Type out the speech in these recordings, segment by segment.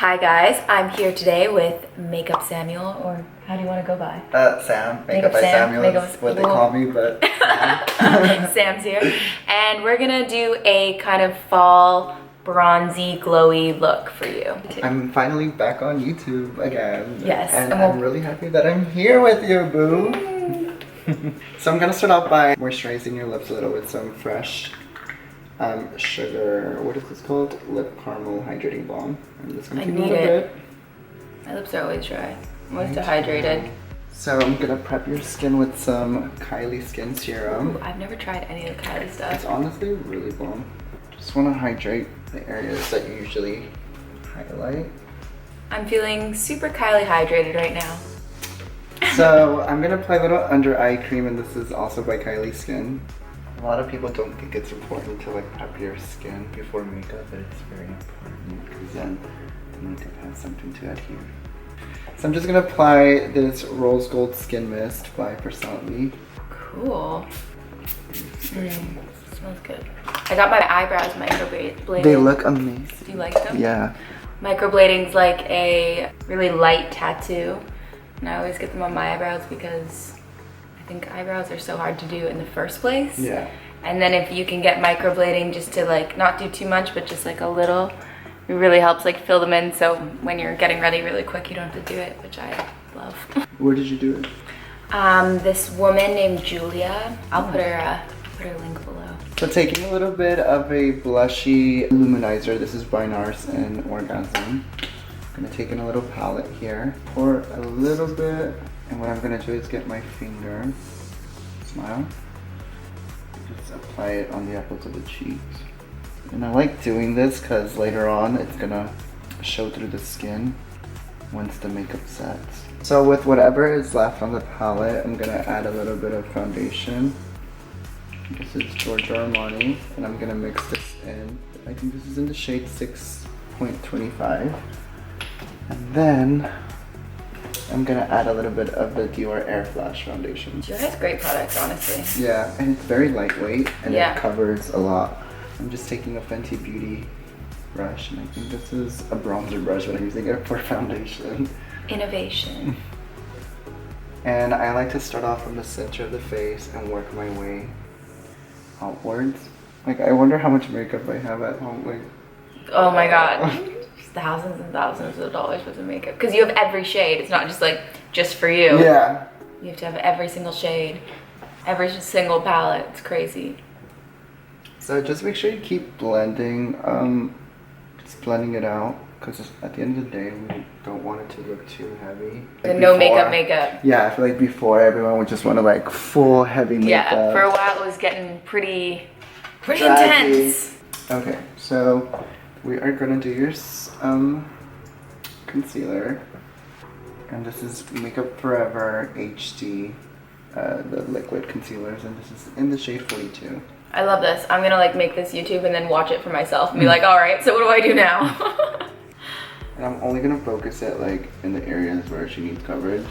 Hi guys, I'm here today with Makeup Samuel, or how do you want to go by? Sam. Makeup by Samuel is what they call me, but Sam's here. And we're gonna do a kind of fall bronzy, glowy look for you. I'm finally back on YouTube again. Yes. And I'm really happy that I'm here with you, boo. So I'm gonna start off by moisturizing your lips a little with some fresh sugar, what is this called? Lip Caramel Hydrating Balm. I'm just gonna take a little bit. My lips are always dry. I'm always dehydrated. So I'm gonna prep your skin with some KYLIE Skin Serum. Ooh, I've never tried any of the KYLIE stuff. It's honestly really bomb. Just wanna hydrate the areas that you usually highlight. I'm feeling super KYLIE hydrated right now. So I'm gonna apply a little under eye cream, and this is also by KYLIE Skin. A lot of people don't think it's important to like prep your skin before makeup, but it's very important because then the makeup has something to adhere. So I'm just gonna apply this Rose Gold Skin Mist by KYLIE. Cool. Smells good. I got my eyebrows microbladed. They look amazing. Do you like them? Yeah. Microblading's like a really light tattoo, and I always get them on my eyebrows because I think eyebrows are so hard to do in the first place. Yeah. And then if you can get microblading just to like not do too much, but just like a little, it really helps like fill them in. So when you're getting ready really quick, you don't have to do it, which I love. Where did you do it? This woman named Julia. I'll put her link below. So taking a little bit of a blushy luminizer. This is by NARS and Orgasm. I'm gonna take in a little palette here, pour a little bit, and what I'm gonna do is get my finger, smile, just apply it on the apples of the cheeks. And I like doing this because later on it's gonna show through the skin once the makeup sets. So with whatever is left on the palette, I'm gonna add a little bit of foundation. This is Giorgio Armani, and I'm gonna mix this in. I think this is in the shade 6.25. And then I'm gonna add a little bit of the Dior Air Flash foundation. Dior has great products, honestly. Yeah, and it's very lightweight and Yeah. it covers a lot. I'm just taking a Fenty Beauty brush, and I think this is a bronzer brush, but I'm using it for foundation. Innovation. And I like to start off from the center of the face and work my way outwards. Like, I wonder how much makeup I have at home. Like, Oh my god. Thousands and thousands of dollars worth of makeup, because you have every shade. It's not just like just for you. yeah. You have to have every single shade, every single palette. It's crazy. So just make sure you keep blending, just blending it out, because at the end of the day, we don't want it to look too heavy. Like no makeup. Yeah, I feel like before everyone would just want to like full heavy makeup. Yeah, for a while it was getting pretty Draggy. intense. Okay, so we are gonna do your concealer, and this is Makeup Forever HD, the liquid concealers, and this is in the shade 42. I love this. I'm gonna like make this YouTube and then watch it for myself and be like, all right, so what do I do now? And I'm only gonna focus it like in the areas where she needs coverage.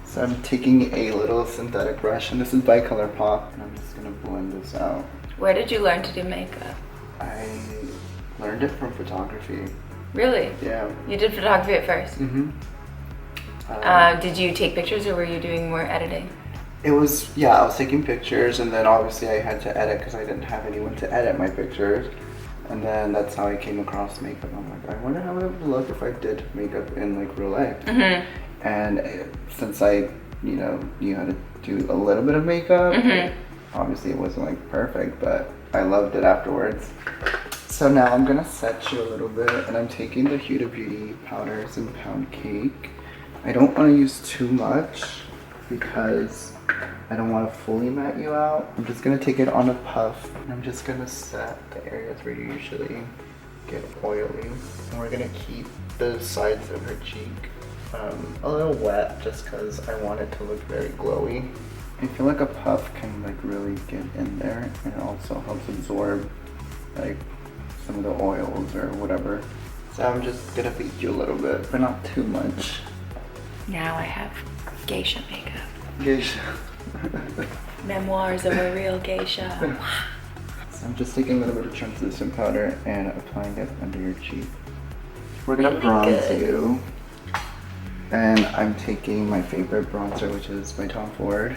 So I'm taking a little synthetic brush, and this is by ColourPop, and I'm just gonna blend this out. Where did you learn to do makeup? I learned it from photography. Really? Yeah. You did photography at first? Mm-hmm. Did you take pictures or were you doing more editing? It was, yeah, I was taking pictures, and then obviously I had to edit because I didn't have anyone to edit my pictures. And then that's how I came across makeup. I'm like, I wonder how it would look if I did makeup in like real life. Mm-hmm. And since I, knew how to do a little bit of makeup, obviously it wasn't like perfect, but I loved it afterwards. So now I'm gonna set you a little bit, and I'm taking the Huda Beauty powders in Pound Cake. I don't want to use too much because I don't want to fully matte you out. I'm just gonna take it on a puff, and I'm just gonna set the areas where you usually get oily. And we're gonna keep the sides of her cheek a little wet, just because I want it to look very glowy. I feel like a puff can like really get in there, and it also helps absorb like some of the oils or whatever. So I'm just gonna beat you a little bit, but not too much. Now I have geisha makeup. Geisha. Memoirs of a real geisha. So I'm just taking a little bit of translucent powder and applying it under your cheek. We're gonna Really bronze good. you. And I'm taking my favorite bronzer, which is by Tom Ford.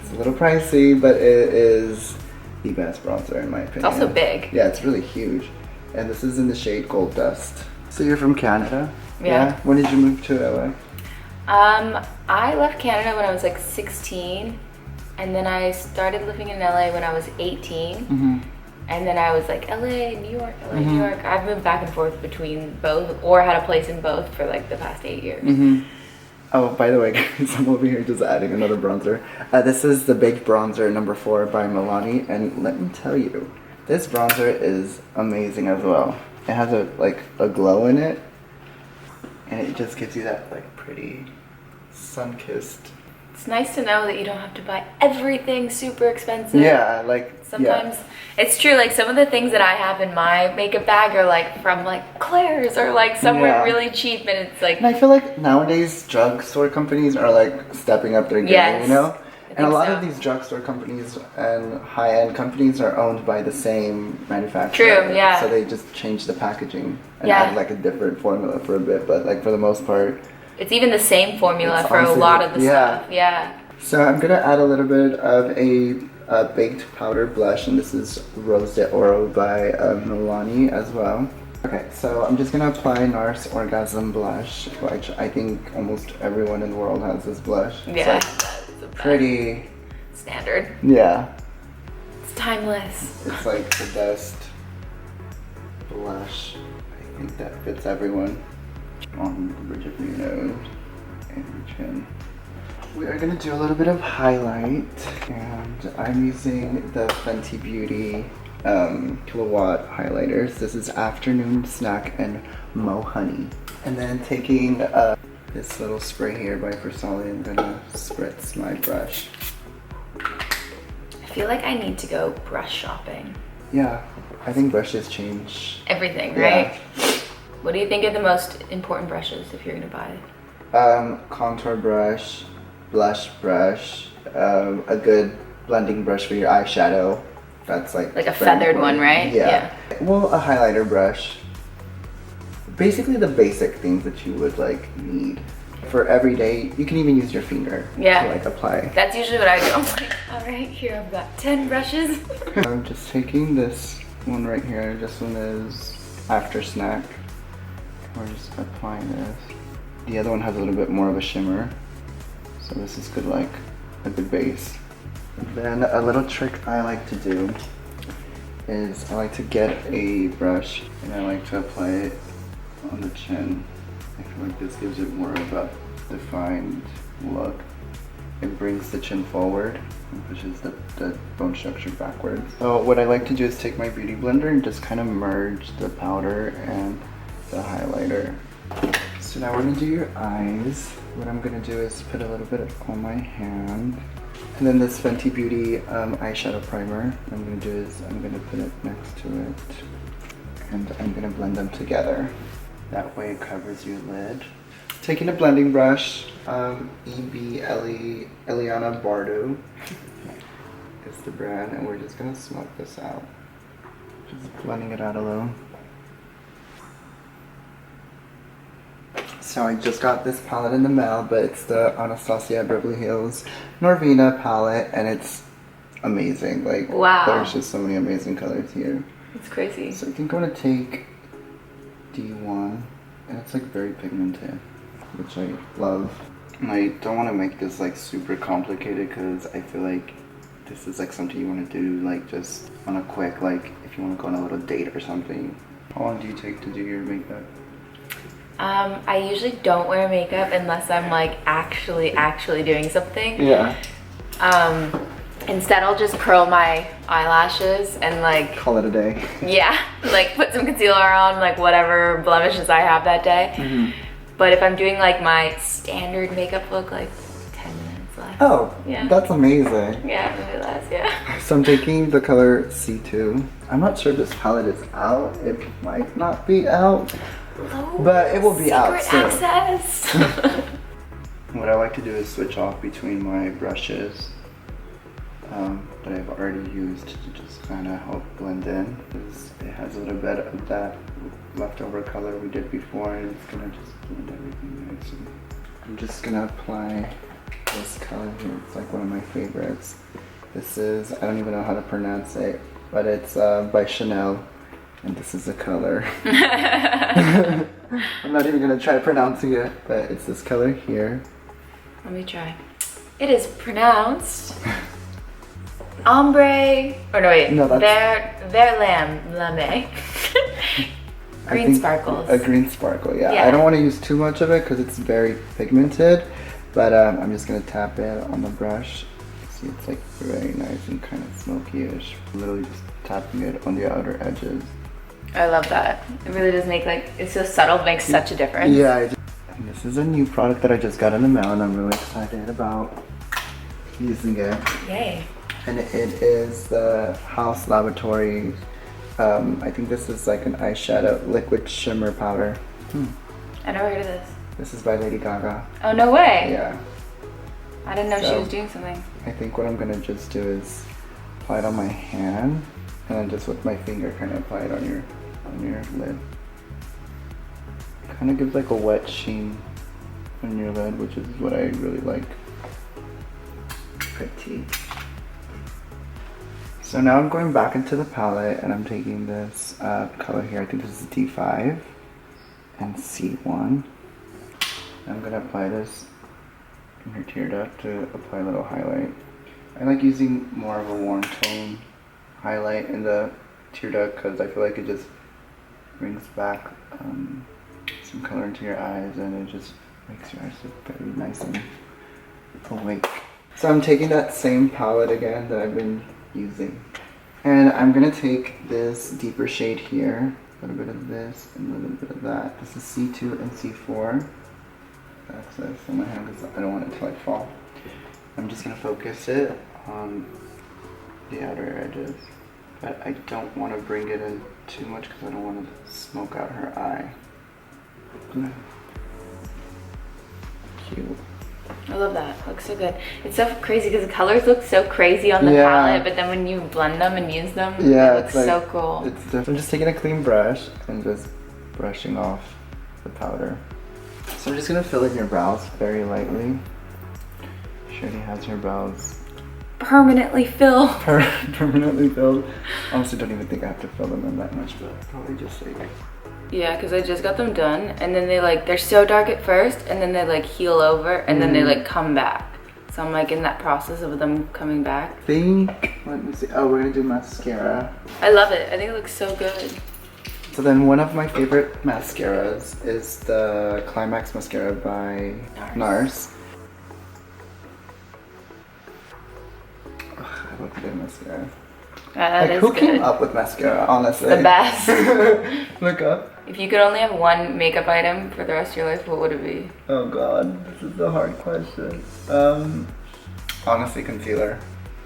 It's a little pricey, but it is the best bronzer in my opinion. It's also big. Yeah, it's really huge. And this is in the shade Gold Dust. So you're from Canada? Yeah. When did you move to LA? I left Canada when I was like 16, and then I started living in LA when I was 18. Mm-hmm. And then I was like LA, New York, LA, New York. I've moved back and forth between both, or had a place in both for like the past 8 years. Mm-hmm. Oh, by the way, guys, I'm over here just adding another bronzer. This is the Baked Bronzer number 4 by Milani, and let me tell you, this bronzer is amazing as well. It has a glow in it, and it just gives you that like pretty sun-kissed. It's nice to know that you don't have to buy everything super expensive. Yeah, like sometimes it's true. Like some of the things that I have in my makeup bag are like from like Claire's or like somewhere really cheap, and it's like. And I feel like nowadays drugstore companies are like stepping up their game, Yes, you know. And a lot so. of these drugstore companies and high-end companies are owned by the same manufacturer. True, yeah. So they just change the packaging and Yeah. add like a different formula for a bit, but like for the most part. It's even the same formula It's for a honestly- lot of the yeah. stuff. Yeah. So I'm gonna add a little bit of a baked powder blush, and this is Rose de Oro by Milani as well. Okay, so I'm just gonna apply NARS Orgasm Blush, which I think almost everyone in the world has this blush. Yeah. It's like pretty standard. Yeah. It's timeless. It's like the best blush. I think that fits everyone. On the bridge of your nose and your chin. We are gonna do a little bit of highlight, and I'm using the Fenty Beauty Kilowatt highlighters. This is Afternoon Snack and Mo Honey. And then taking this little spray here by Versali, I'm gonna spritz my brush. I feel like I need to go brush shopping. Yeah, I think brushes change Everything, Yeah. right? What do you think are the most important brushes if you're gonna buy it? Contour brush, blush brush, a good blending brush for your eyeshadow. That's like Like a very feathered important. one, right? Yeah. Well, a highlighter brush. Basically the basic things that you would like need. For every day, you can even use your finger Yeah. to like apply. That's usually what I do. I'm like, all right, here I've got 10 brushes. I'm just taking this one right here. This one is After Snack. We're just applying this. The other one has a little bit more of a shimmer. So this is good, like a good base. Then a little trick I like to do is I like to get a brush and I like to apply it on the chin. I feel like this gives it more of a defined look. It brings the chin forward and pushes the bone structure backwards. So what I like to do is take my beauty blender and just kind of merge the powder and the highlighter. So now we're gonna do your eyes. What I'm gonna do is put a little bit on my hand. And then this Fenty Beauty eyeshadow primer, what I'm gonna do is I'm gonna put it next to it. And I'm gonna blend them together. That way it covers your lid. Taking a blending brush, Eliana Bardo is the brand, and we're just gonna smoke this out. Just blending it out a little. So I just got this palette in the mail, but it's the Anastasia Beverly Hills Norvina palette, and it's amazing. Like, wow. There's just so many amazing colors here. It's crazy. So I think I'm gonna take D1, and it's like very pigmented, which I love. And I don't want to make this like super complicated because I feel like this is like something you want to do like just on a quick, like if you want to go on a little date or something. How long do you take to do your makeup? I usually don't wear makeup unless I'm like actually doing something. Yeah. Instead I'll just curl my eyelashes and like, Call it a day. yeah, like put some concealer on, like whatever blemishes I have that day. Mm-hmm. But if I'm doing like my standard makeup look, like 10 minutes less. Oh, Yeah. that's amazing. Yeah, maybe less, yeah. So I'm taking the color C2. I'm not sure if this palette is out. It might not be out. But it will be out soon. Secret access. What I like to do is switch off between my brushes. that I've already used to just kind of help blend in. It has a little bit of that leftover color we did before, and it's gonna just blend everything nicely. I'm just gonna apply this color here. It's like one of my favorites. This is, I don't even know how to pronounce it, but it's by Chanel, and this is the color. I'm not even gonna try pronouncing it, but it's this color here. Let me try. It is pronounced ombre, or no wait, No, lame. Green sparkles. A green sparkle, yeah. Yeah. I don't want to use too much of it because it's very pigmented, but I'm just gonna tap it on the brush. See, it's like very nice and kind of smoky-ish. Literally just tapping it on the outer edges. I love that. It really does make it's so subtle, it makes such a difference. Yeah, and this is a new product that I just got in the mail and I'm really excited about using it. Yay. And it is the House Laboratory. I think this is like an eyeshadow liquid shimmer powder. I never heard of this. This is by Lady Gaga. Oh, no way. Yeah. I didn't know she So, was doing something. I think what I'm gonna just do is apply it on my hand and then just with my finger kind of apply it on your lid. Kind of gives like a wet sheen on your lid, which is what I really like. Pretty. So now I'm going back into the palette and I'm taking this color here. I think this is D5 and C1. I'm gonna apply this in your tear duct to apply a little highlight. I like using more of a warm tone highlight in the tear duct because I feel like it just brings back some color into your eyes and it just makes your eyes look very nice and awake. So I'm taking that same palette again that I've been using. And I'm gonna take this deeper shade here, a little bit of this and a little bit of that. This is C2 and C4. That's this on my hand because I don't want it to like fall. I'm just gonna focus it on the outer edges. But I don't want to bring it in too much because I don't want to smoke out her eye. Cute. I love that. Looks so good. It's so crazy because the colors look so crazy on the palette, but then when you blend them and use them, it looks like, so cool. It's different. I'm just taking a clean brush and just brushing off the powder. So I'm just gonna fill in your brows very lightly. She already has her brows Permanently filled. permanently filled. Honestly, don't even think I have to fill them in that much, but probably just like. Yeah, because I just got them done, and then they're so dark at first, and then they like heal over, and then they like come back. So I'm like in that process of them coming back. Let me see. Oh, we're gonna do mascara. I love it. I think it looks so good. So then one of my favorite mascaras is the Climax mascara by NARS. Ugh, I love good mascara. That is who good. came up with mascara, honestly? The best. Look up. If you could only have one makeup item for the rest of your life, what would it be? Oh god, this is a hard question. Honestly, concealer.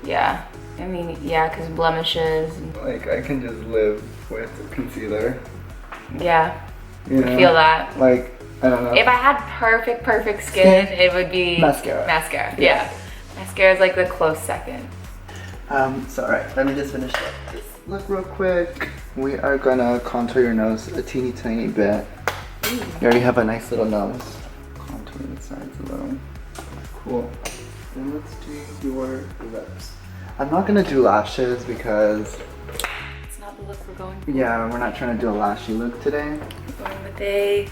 Yeah. I mean, yeah, because blemishes. Like, I can just live with concealer. Yeah. You I know? feel that. Like, I don't know. If I had perfect skin, it would be mascara. Mascara, yeah. Mascara is like the close second. So alright, let me just finish up this look real quick. We are gonna contour your nose a teeny tiny bit. You already have a nice little nose. Contour the sides a little. Cool. Then let's do your lips. I'm not gonna do lashes because It's not the look we're going for. yeah, we're not trying to do a lashy look today. We're going with a...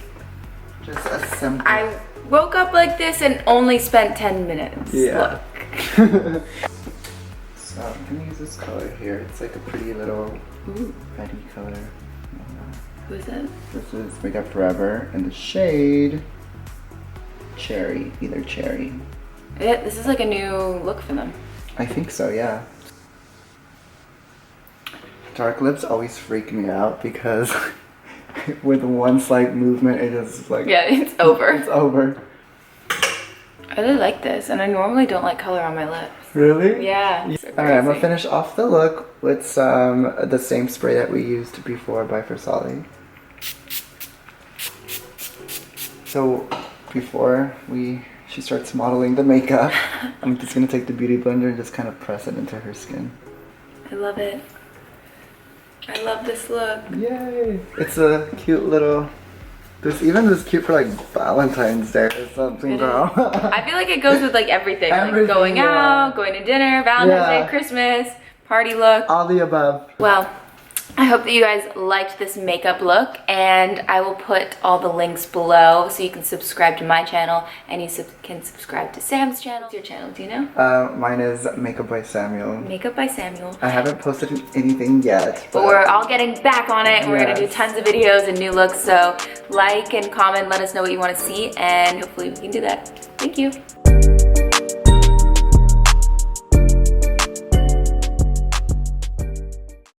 Just a simple. I woke up like this and only spent 10 minutes. Yeah. Look. So I'm gonna use this color here. It's like a pretty little Betty color. Who is it? This is Makeup Forever and the shade Cherry, either Cherry. Yeah, this is like a new look for them. I think so, yeah. Dark lips always freak me out because with one slight movement it is like Yeah, it's over. It's over. I really like this, and I normally don't like color on my lips. Really? Yeah. Alright, I'm gonna finish off the look with some the same spray that we used before by Versali. So before we she starts modeling the makeup. I'm just gonna take the beauty blender and just kind of press it into her skin. I love it. I love this look. Yay! It's a cute little. This even is cute for like Valentine's Day or something, girl. I feel like it goes with like everything. Like Everything, going out, going to dinner, Valentine's Day, Christmas, party look. All the above. Well, I hope that you guys liked this makeup look, and I will put all the links below so you can subscribe to my channel and you can subscribe to Sam's channel. What's your channel, do you know? Mine is Makeup by Samuel. Makeup by Samuel. I haven't posted anything yet. But we're all getting back on it. We're gonna do tons of videos and new looks, so like and comment, let us know what you want to see, and hopefully we can do that. Thank you.